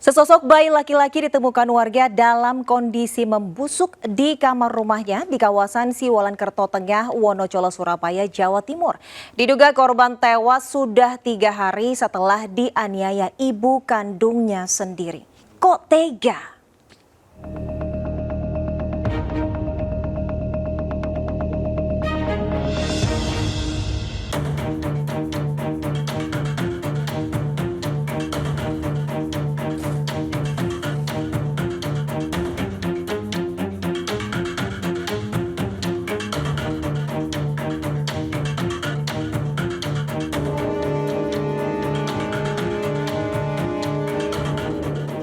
Sesosok bayi laki-laki ditemukan warga dalam kondisi membusuk di kamar rumahnya di kawasan Siwalan Kerto Tengah, Wonocolo, Surabaya, Jawa Timur. Diduga korban tewas sudah 3 hari setelah dianiaya ibu kandungnya sendiri. Kok tega?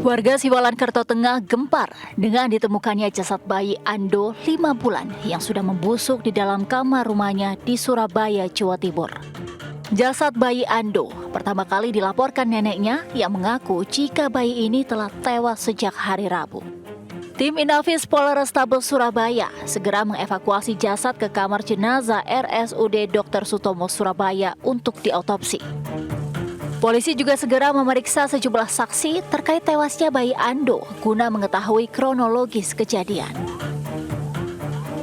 Warga Siwalan Kerto Tengah gempar dengan ditemukannya jasad bayi Ando 5 bulan yang sudah membusuk di dalam kamar rumahnya di Surabaya, Jawa Timur. Jasad bayi Ando pertama kali dilaporkan neneknya yang mengaku jika bayi ini telah tewas sejak hari Rabu. Tim Inafis Polrestabes Surabaya segera mengevakuasi jasad ke kamar jenazah RSUD Dr. Sutomo Surabaya untuk diotopsi. Polisi juga segera memeriksa sejumlah saksi terkait tewasnya bayi Ando guna mengetahui kronologis kejadian.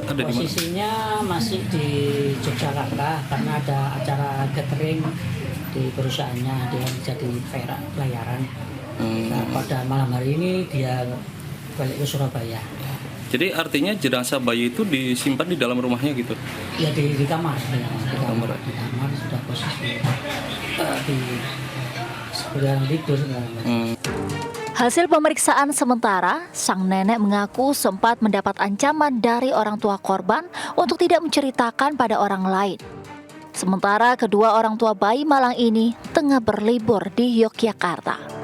Posisinya masih di Yogyakarta karena ada acara gathering di perusahaannya, dia jadi pelayaran. Nah, pada malam hari ini dia balik ke Surabaya. Jadi artinya jenazah bayi itu disimpan di dalam rumahnya gitu? Ya di kamar, di kamar sudah posisi di sebelah tidur. Hasil pemeriksaan sementara, sang nenek mengaku sempat mendapat ancaman dari orang tua korban untuk tidak menceritakan pada orang lain. Sementara kedua orang tua bayi malang ini tengah berlibur di Yogyakarta.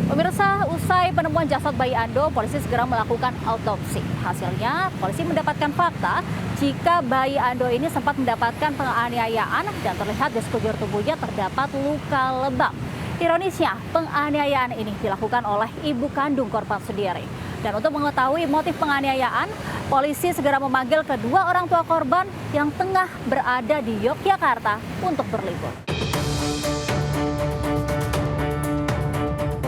Pemirsa, usai penemuan jasad bayi Ando, polisi segera melakukan autopsi. Hasilnya, polisi mendapatkan fakta jika bayi Ando ini sempat mendapatkan penganiayaan dan terlihat di sekujur tubuhnya terdapat luka lebam. Ironisnya, penganiayaan ini dilakukan oleh ibu kandung korban sendiri. Dan untuk mengetahui motif penganiayaan, polisi segera memanggil kedua orang tua korban yang tengah berada di Yogyakarta untuk berlibur.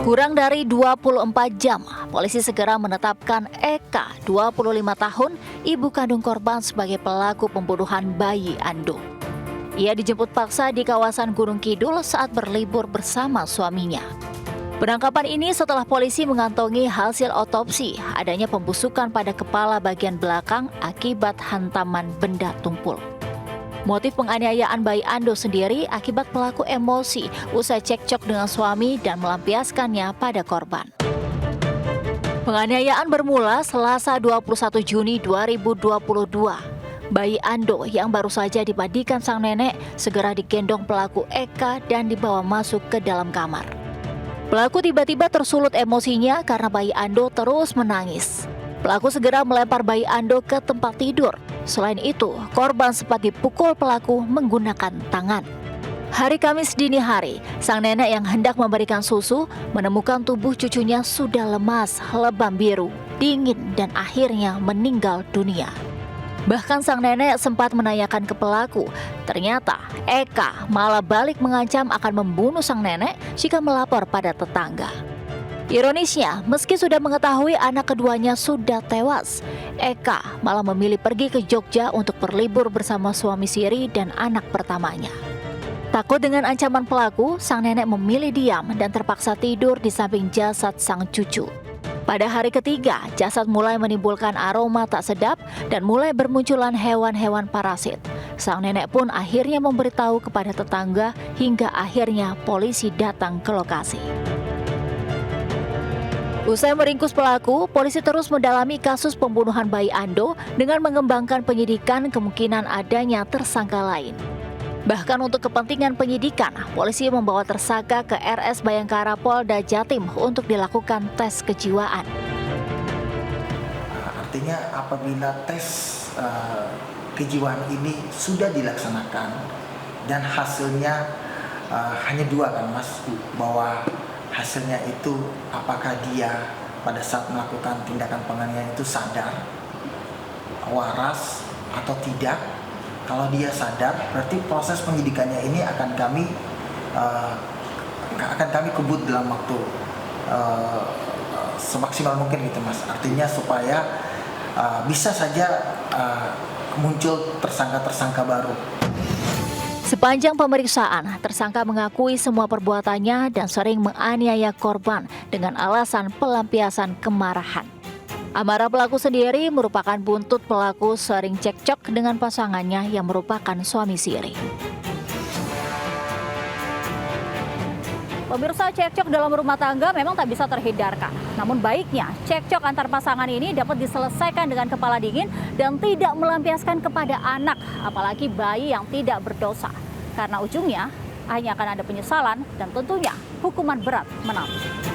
Kurang dari 24 jam, polisi segera menetapkan Eka, 25 tahun, ibu kandung korban sebagai pelaku pembunuhan bayi Ando. Ia dijemput paksa di kawasan Gunung Kidul saat berlibur bersama suaminya. Penangkapan ini setelah polisi mengantongi hasil otopsi adanya pembusukan pada kepala bagian belakang akibat hantaman benda tumpul. Motif penganiayaan bayi Ando sendiri akibat pelaku emosi usai cekcok dengan suami dan melampiaskannya pada korban. Penganiayaan bermula Selasa 21 Juni 2022. Bayi Ando yang baru saja dimandikan sang nenek segera digendong pelaku Eka dan dibawa masuk ke dalam kamar. Pelaku tiba-tiba tersulut emosinya karena bayi Ando terus menangis. Pelaku segera melempar bayi Ando ke tempat tidur. Selain itu, korban sempat dipukul pelaku menggunakan tangan. Hari Kamis dini hari, sang nenek yang hendak memberikan susu menemukan tubuh cucunya sudah lemas, lebam biru, dingin, dan akhirnya meninggal dunia. Bahkan sang nenek sempat menanyakan ke pelaku, ternyata Eka malah balik mengancam akan membunuh sang nenek jika melapor pada tetangga. Ironisnya, meski sudah mengetahui anak keduanya sudah tewas, Eka malah memilih pergi ke Jogja untuk berlibur bersama suami siri dan anak pertamanya. Takut dengan ancaman pelaku, sang nenek memilih diam dan terpaksa tidur di samping jasad sang cucu. Pada hari ketiga, jasad mulai menimbulkan aroma tak sedap dan mulai bermunculan hewan-hewan parasit. Sang nenek pun akhirnya memberitahu kepada tetangga hingga akhirnya polisi datang ke lokasi. Usai meringkus pelaku, polisi terus mendalami kasus pembunuhan bayi Ando dengan mengembangkan penyidikan kemungkinan adanya tersangka lain. Bahkan untuk kepentingan penyidikan, polisi membawa tersangka ke RS Bayangkara Polda Jatim untuk dilakukan tes kejiwaan. Artinya apabila tes kejiwaan ini sudah dilaksanakan dan hasilnya hanya 2 kan Mas, bahwa hasilnya itu apakah dia pada saat melakukan tindakan penganiayaan itu sadar, waras atau tidak. Kalau dia sadar, berarti proses penyidikannya ini akan kami akan kami kebut dalam waktu semaksimal mungkin gitu Mas. Artinya supaya bisa saja muncul tersangka-tersangka baru. Sepanjang pemeriksaan, tersangka mengakui semua perbuatannya dan sering menganiaya korban dengan alasan pelampiasan kemarahan. Amarah pelaku sendiri merupakan buntut pelaku sering cekcok dengan pasangannya yang merupakan suami siri. Pemirsa, cekcok dalam rumah tangga memang tak bisa terhindarkan. Namun baiknya, cekcok antar pasangan ini dapat diselesaikan dengan kepala dingin dan tidak melampiaskan kepada anak, apalagi bayi yang tidak berdosa. Karena ujungnya hanya akan ada penyesalan dan tentunya hukuman berat menanti.